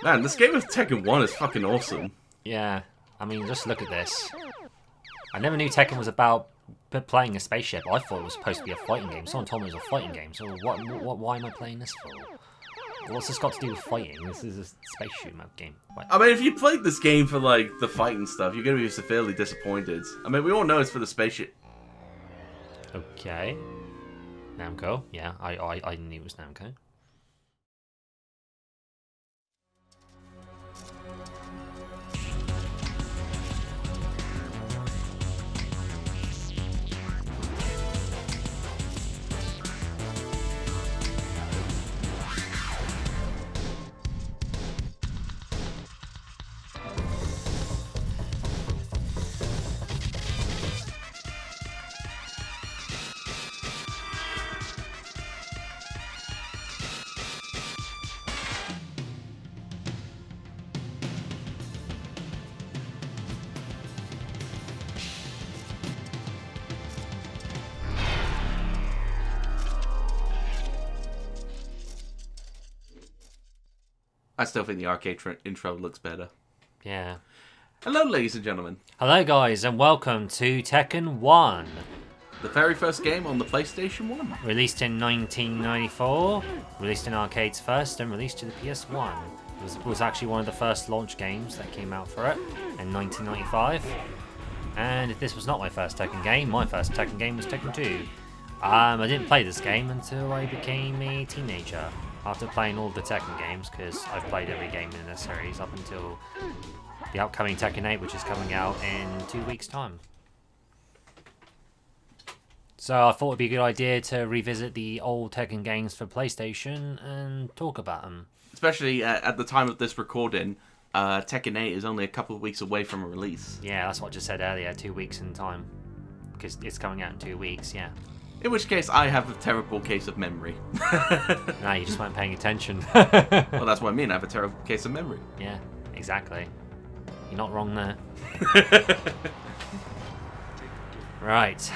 Man, this game of Tekken 1 is fucking awesome. Yeah, I mean, just look at this. I never knew Tekken was about playing a spaceship. I thought it was supposed to be a fighting game. Someone told me it was a fighting game, so why am I playing this for? What's this got to do with fighting? This is a space shoot 'em up game. What? I mean, if you played this game for, like, the fighting stuff, you're gonna be severely disappointed. I mean, we all know it's for the spaceship. Okay. Namco, yeah, I knew it was Namco. I still think the arcade intro looks better. Yeah. Hello, ladies and gentlemen. Hello, guys, and welcome to Tekken 1. The very first game on the PlayStation 1. Released in 1994, released in arcades first, and released to the PS1. It was actually one of the first launch games that came out for it in 1995. And this was not my first Tekken game. My first Tekken game was Tekken 2. I didn't play this game until I became a teenager. After playing all the Tekken games, because I've played every game in this series up until the upcoming Tekken 8, which is coming out in 2 weeks' time. So I thought it'd be a good idea to revisit the old Tekken games for PlayStation and talk about them. Especially at the time of this recording, Tekken 8 is only a couple of weeks away from a release. Yeah, that's what I just said earlier, 2 weeks in time. Because it's coming out in 2 weeks, yeah. In which case, I have a terrible case of memory. No, you just weren't paying attention. Well, that's what I mean. I have a terrible case of memory. Yeah, exactly. You're not wrong there. Right.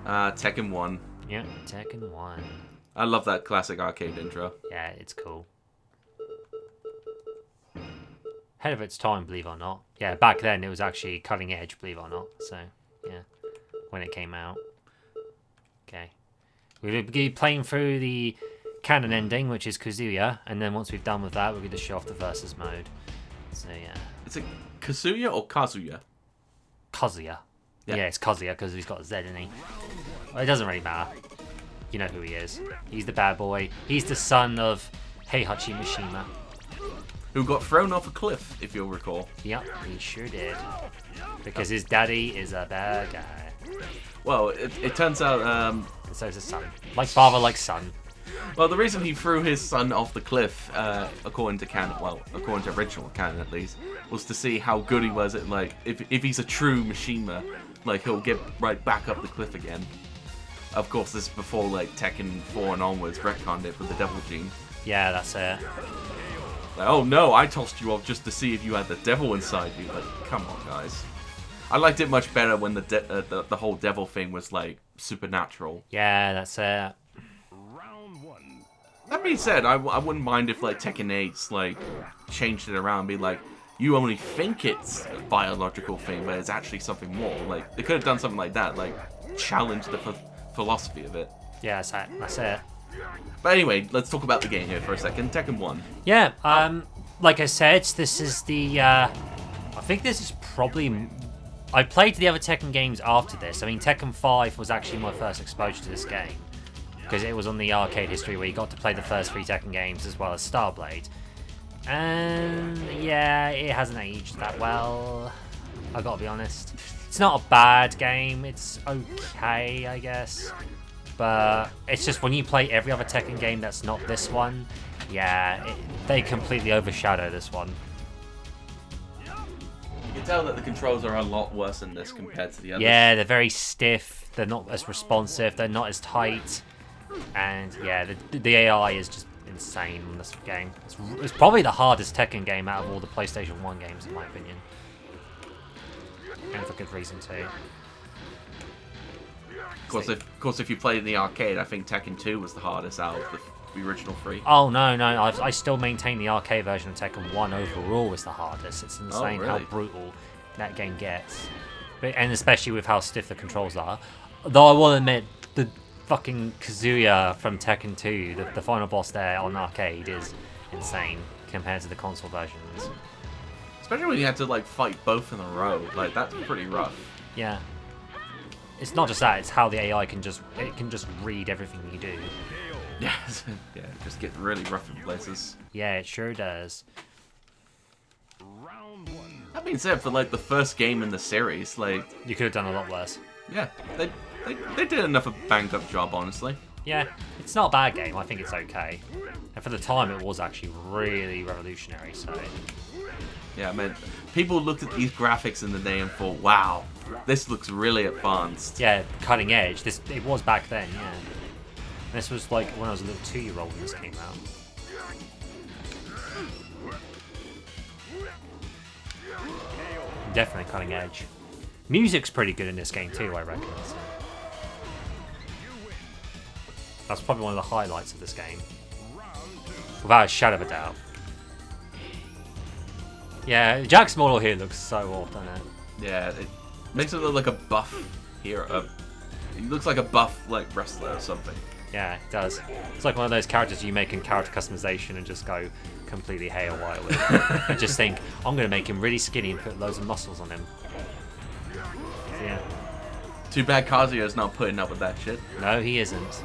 Tekken 1. Yeah, Tekken 1. I love that classic arcade intro. Yeah, it's cool. Ahead of its time, believe it or not. Yeah, back then it was actually cutting edge, believe it or not. So, yeah, when it came out. Okay. We'll be playing through the canon ending, which is Kazuya, and then once we've done with that, we're going to show off the versus mode. So, yeah. Is it Kazuya or Kazuya? Kazuya. Yeah, it's Kazuya because he's got a Z in he. Well, it doesn't really matter. You know who he is. He's the bad boy. He's the son of Heihachi Mishima. Who got thrown off a cliff, if you'll recall. Yep, he sure did. Because his daddy is a bad guy. Well, it turns out... And so is his son. Like father, like son. Well, the reason he threw his son off the cliff, according to canon, well, according to original canon at least, was to see how good he was at, like, if he's a true Mishima, like, he'll get right back up the cliff again. Of course, this is before, like, Tekken 4 and onwards retconned it with the Devil Gene. Yeah, that's it. Like, oh no, I tossed you off just to see if you had the devil inside you. Like, come on, guys. I liked it much better when the whole devil thing was, like, supernatural. Yeah, that's it. That being said, I wouldn't mind if, like, Tekken 8's, like, changed it around and be like, you only think it's a biological thing, but it's actually something more. Like, they could have done something like that, like, challenge the philosophy of it. Yeah, that's it. But anyway, let's talk about the game here for a second. Tekken 1. Yeah, like I said, this is the, I think this is probably... I played the other Tekken games after this. I mean, Tekken 5 was actually my first exposure to this game. Because it was on the arcade history where you got to play the first 3 Tekken games as well as Starblade. And yeah, it hasn't aged that well. I gotta be honest. It's not a bad game. It's okay, I guess. But it's just when you play every other Tekken game that's not this one, yeah, they completely overshadow this one. You can tell that the controls are a lot worse in this compared to the others. Yeah, they're very stiff. They're not as responsive. They're not as tight. And yeah, the AI is just insane in this game. It's probably the hardest Tekken game out of all the PlayStation 1 games, in my opinion. And for good reason, too. Of course, if you played in the arcade, I think Tekken 2 was the hardest out of the the original 3. Oh, no. I still maintain the arcade version of Tekken 1 overall is the hardest. It's insane how brutal that game gets. And especially with how stiff the controls are. Though I will admit, the fucking Kazuya from Tekken 2, the final boss there on arcade, is insane compared to the console versions. Especially when you had to like fight both in a row. Like, that's pretty rough. Yeah. It's not just that, it's how the AI can just read everything you do. Yes. Yeah, just get really rough in places. Yeah, it sure does. That being said, for like the first game in the series, like, You could have done a lot worse. yeah, they did enough of a banged up job, honestly. Yeah, it's not a bad game. I think it's okay. And for the time, it was actually really revolutionary, so... Yeah, I mean, people looked at these graphics in the day and thought, wow, this looks really advanced. Yeah, cutting edge. It was back then, yeah. This was like when I was a little 2-year-old when this came out. Definitely cutting edge. Music's pretty good in this game too, I reckon. So. That's probably one of the highlights of this game. Without a shadow of a doubt. Yeah, Jack's model here looks so off, doesn't it? Yeah, it makes it look like a buff hero. He looks like a buff like wrestler or something. Yeah, it does. It's like one of those characters you make in character customization and just go completely haywire with. And just think, I'm going to make him really skinny and put loads of muscles on him. So, yeah. Too bad Kazuya's not putting up with that shit. No, he isn't.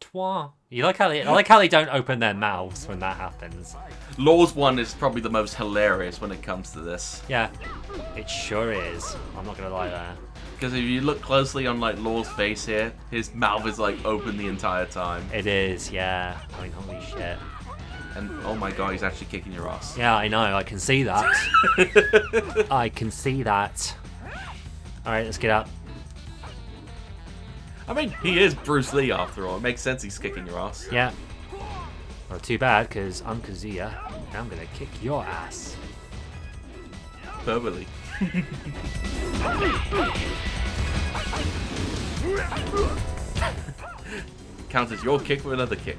Twa. I like how they don't open their mouths when that happens. Law's one is probably the most hilarious when it comes to this. Yeah, it sure is. I'm not going to lie there. Because if you look closely on like Law's face here, his mouth is like open the entire time. It is, yeah. I mean, holy shit. And oh my god, he's actually kicking your ass. Yeah, I know. I can see that. I can see that. Alright, let's get up. I mean, he is Bruce Lee after all. It makes sense he's kicking your ass. Yeah. Well, too bad, because I'm Kazuya, and I'm going to kick your ass. Verbally. Counts as your kick with another kick.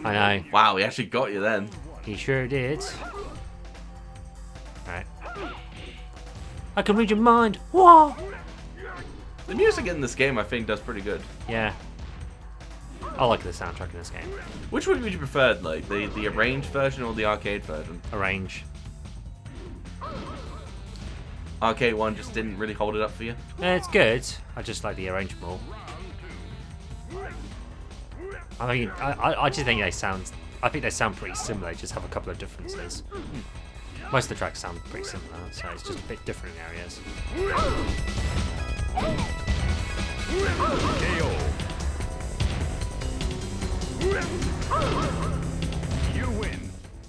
I know. Wow, he actually got you then. He sure did. Alright. I can read your mind. Whoa! The music in this game, I think, does pretty good. Yeah. I like the soundtrack in this game. Which one would you prefer, like the arranged version or the arcade version? Arrange. Arcade one just didn't really hold it up for you? Yeah, it's good. I just like the arrange more. I mean, I just think they sound... I think they sound pretty similar, they just have a couple of differences. Most of the tracks sound pretty similar, so it's just a bit different in areas. You win.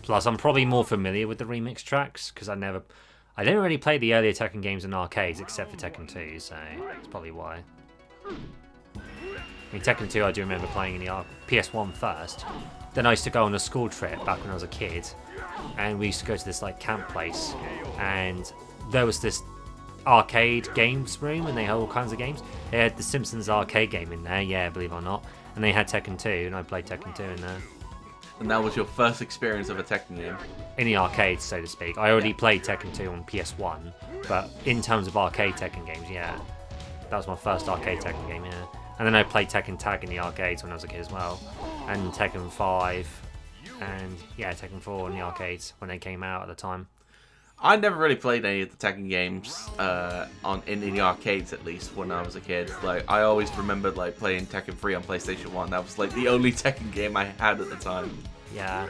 Plus, I'm probably more familiar with the remix tracks, because I didn't really play the earlier Tekken games in arcades, except for Tekken 2, so that's probably why. I mean, Tekken 2 I do remember playing in the PS1 first. Then I used to go on a school trip back when I was a kid, and we used to go to this like camp place, and there was this arcade games room, and they had all kinds of games. They had the Simpsons arcade game in there, yeah, believe it or not, and they had Tekken 2, and I played Tekken 2 in there. And that was your first experience of a Tekken game? In the arcade, so to speak. I already played Tekken 2 on PS1, but in terms of arcade Tekken games, yeah, that was my first arcade Tekken game, yeah. And then I played Tekken Tag in the arcades when I was a kid as well, and Tekken 5, and yeah, Tekken 4 in the arcades when they came out at the time. I never really played any of the Tekken games in the arcades, at least when I was a kid. Like, I always remembered like playing Tekken 3 on PlayStation 1. That was like the only Tekken game I had at the time. Yeah.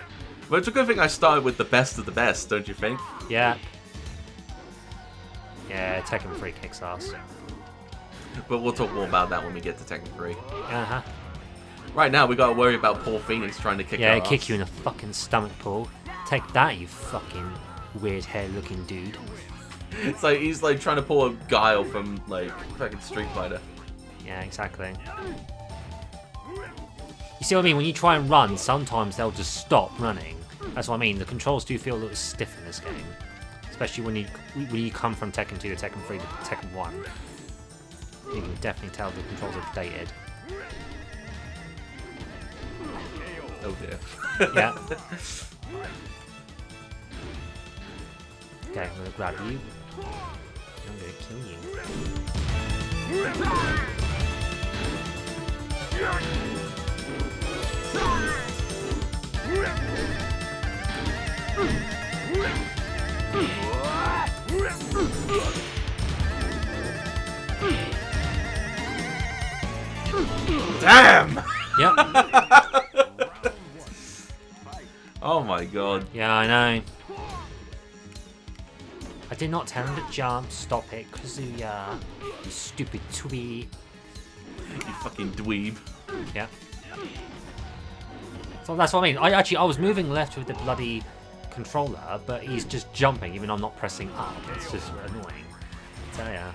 But it's a good thing I started with the best of the best, don't you think? Yeah. Yeah, Tekken 3 kicks ass. But we'll talk more about that when we get to Tekken 3. Uh-huh. Right now, we gotta worry about Paul Phoenix trying to kick our Yeah, ass. kick you in the fucking stomach, Paul. Take that, you fucking weird hair-looking dude. It's like he's like trying to pull a Guile from like fucking Street Fighter. Yeah, exactly. You see what I mean? When you try and run, sometimes they'll just stop running. That's what I mean. The controls do feel a little stiff in this game, especially when you come from Tekken 2 to Tekken 3 to Tekken 1. You can definitely tell the controls are dated. Oh dear. Yeah. Okay, I'm gonna grab you. I'm gonna kill you. Damn! Yep. Oh my god. Yeah, I know. I did not tell him to jump. Stop it, Kazuya. You stupid tweet. You fucking dweeb. Yeah. So that's what I mean. I was moving left with the bloody controller, but he's just jumping even though I'm not pressing up. It's just annoying. I tell ya.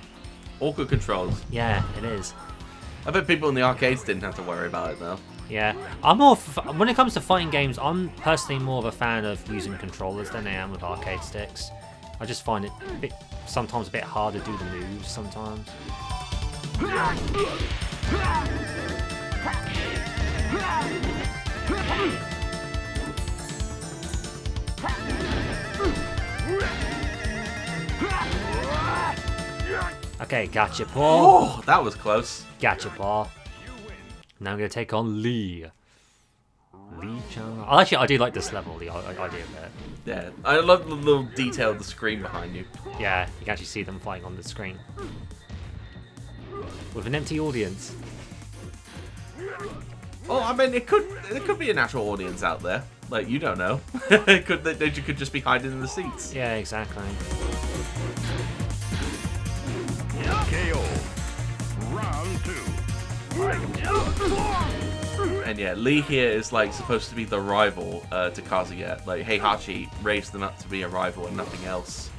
Awkward controls. Yeah, it is. I bet people in the arcades didn't have to worry about it though. Yeah, I'm more when it comes to fighting games. I'm personally more of a fan of using controllers than I am with arcade sticks. I just find it sometimes a bit hard to do the moves sometimes. Okay, gotcha, Paul. Oh, that was close. Gotcha, Paul. Now I'm gonna take on Lee. Lee-chan. I do like this level, the idea of it. Yeah, I love the little detail of the screen behind you. Yeah, you can actually see them fighting on the screen. With an empty audience. Oh, I mean, it could be an actual audience out there. Like, you don't know. You could just be hiding in the seats. Yeah, exactly. KO. Round 2. And yeah, Lee here is like supposed to be the rival to Kazuya. Like Heihachi raised them up to be a rival and nothing else.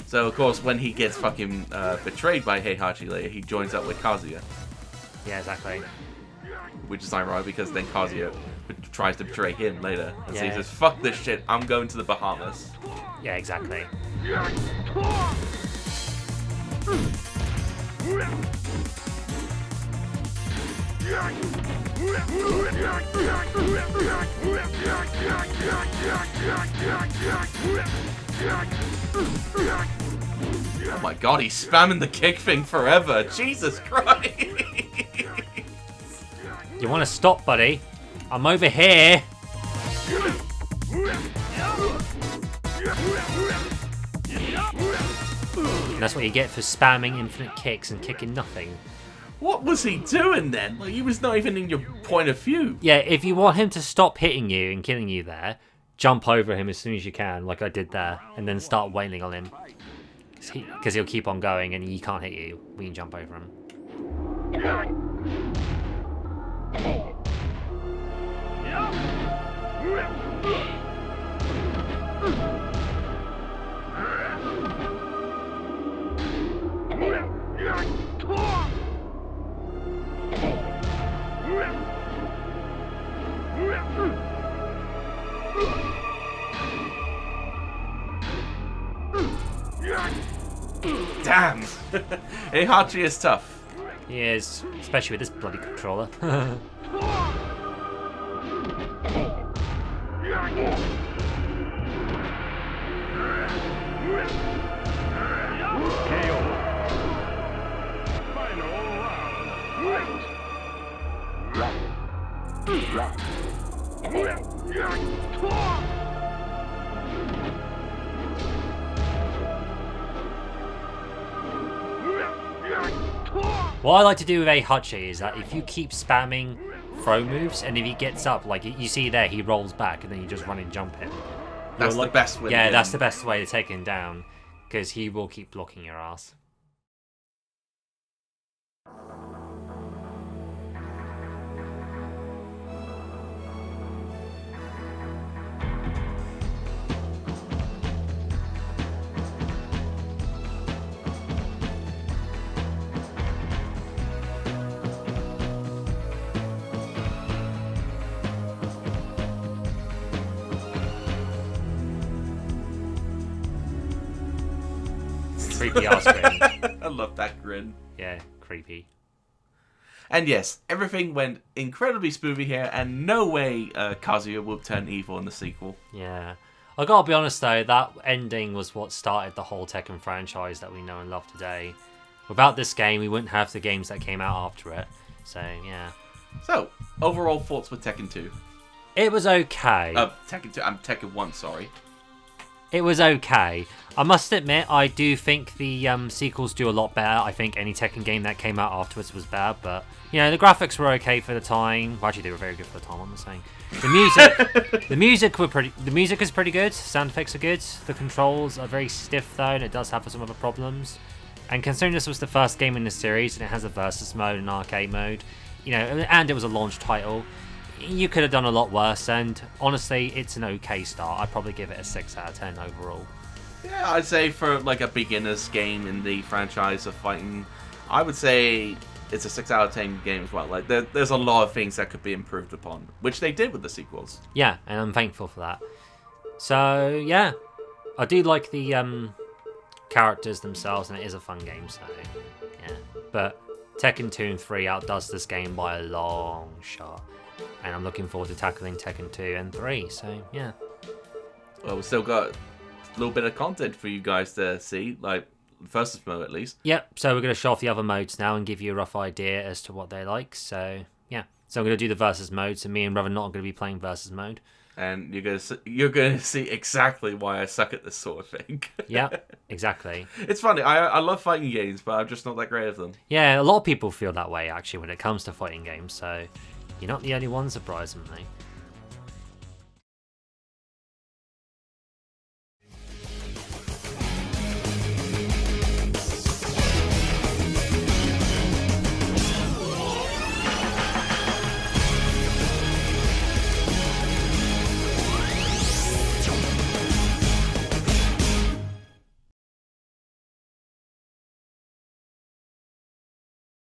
So of course, when he gets fucking betrayed by Heihachi later, he joins up with Kazuya. Yeah, exactly. Which is ironic because then Kazuya tries to betray him later. And so he Yeah. says, "Fuck this shit, I'm going to the Bahamas." Yeah, exactly. Oh my god, he's spamming the kick thing forever. Jesus Christ. You want to stop, buddy? I'm over here. And that's what you get for spamming infinite kicks and kicking nothing. What was he doing then? Like, he was not even in your point of view. Yeah, if you want him to stop hitting you and killing you there, jump over him as soon as you can, like I did there, and then start wailing on him. Because he'll keep on going and he can't hit you when you jump over him. Damn! Heihachi is tough. He is, especially with this bloody controller. KO. Final round. What I like to do with Heihachi is that if you keep spamming throw moves, and if he gets up, like you see there, he rolls back, and then you just run and jump him. That's the best way. Yeah, that's the best way to take him down, because he will keep blocking your ass. Creepy ass grin. I love that grin. Yeah, creepy. And yes, everything went incredibly smoothly here, and no way Kazuya will turn evil in the sequel. Yeah. I gotta be honest though, that ending was what started the whole Tekken franchise that we know and love today. Without this game, we wouldn't have the games that came out after it. So, yeah. So, overall thoughts with Tekken 2? It was okay. Tekken 2, I'm Tekken 1, sorry. It was okay. I must admit, I do think the sequels do a lot better. I think any Tekken game that came out afterwards was bad, but you know the graphics were okay for the time. Well, actually, they were very good for the time. What am I saying? The music is pretty good. Sound effects are good. The controls are very stiff though, and it does have some other problems. And considering this was the first game in the series, and it has a versus mode and arcade mode, you know, and it was a launch title. You could have done a lot worse, and honestly, it's an okay start. I'd probably give it a 6 out of 10 overall. Yeah, I'd say for like a beginner's game in the franchise of fighting, I would say it's a 6 out of 10 game as well. Like there's a lot of things that could be improved upon, which they did with the sequels. Yeah, and I'm thankful for that. So yeah, I do like the characters themselves, and it is a fun game. So yeah, but Tekken 2 and 3 outdoes this game by a long shot. And I'm looking forward to tackling Tekken 2 and 3, so yeah. Well, we've still got a little bit of content for you guys to see, like versus mode at least. Yep, so we're going to show off the other modes now and give you a rough idea as to what they're like, so yeah. So I'm going to do the versus mode, so me and RevanNaut are going to be playing versus mode. And you're going to see exactly why I suck at this sort of thing. Yeah, exactly. It's funny, I love fighting games, but I'm just not that great at them. Yeah, a lot of people feel that way, actually, when it comes to fighting games, so you're not the only one, surprisingly.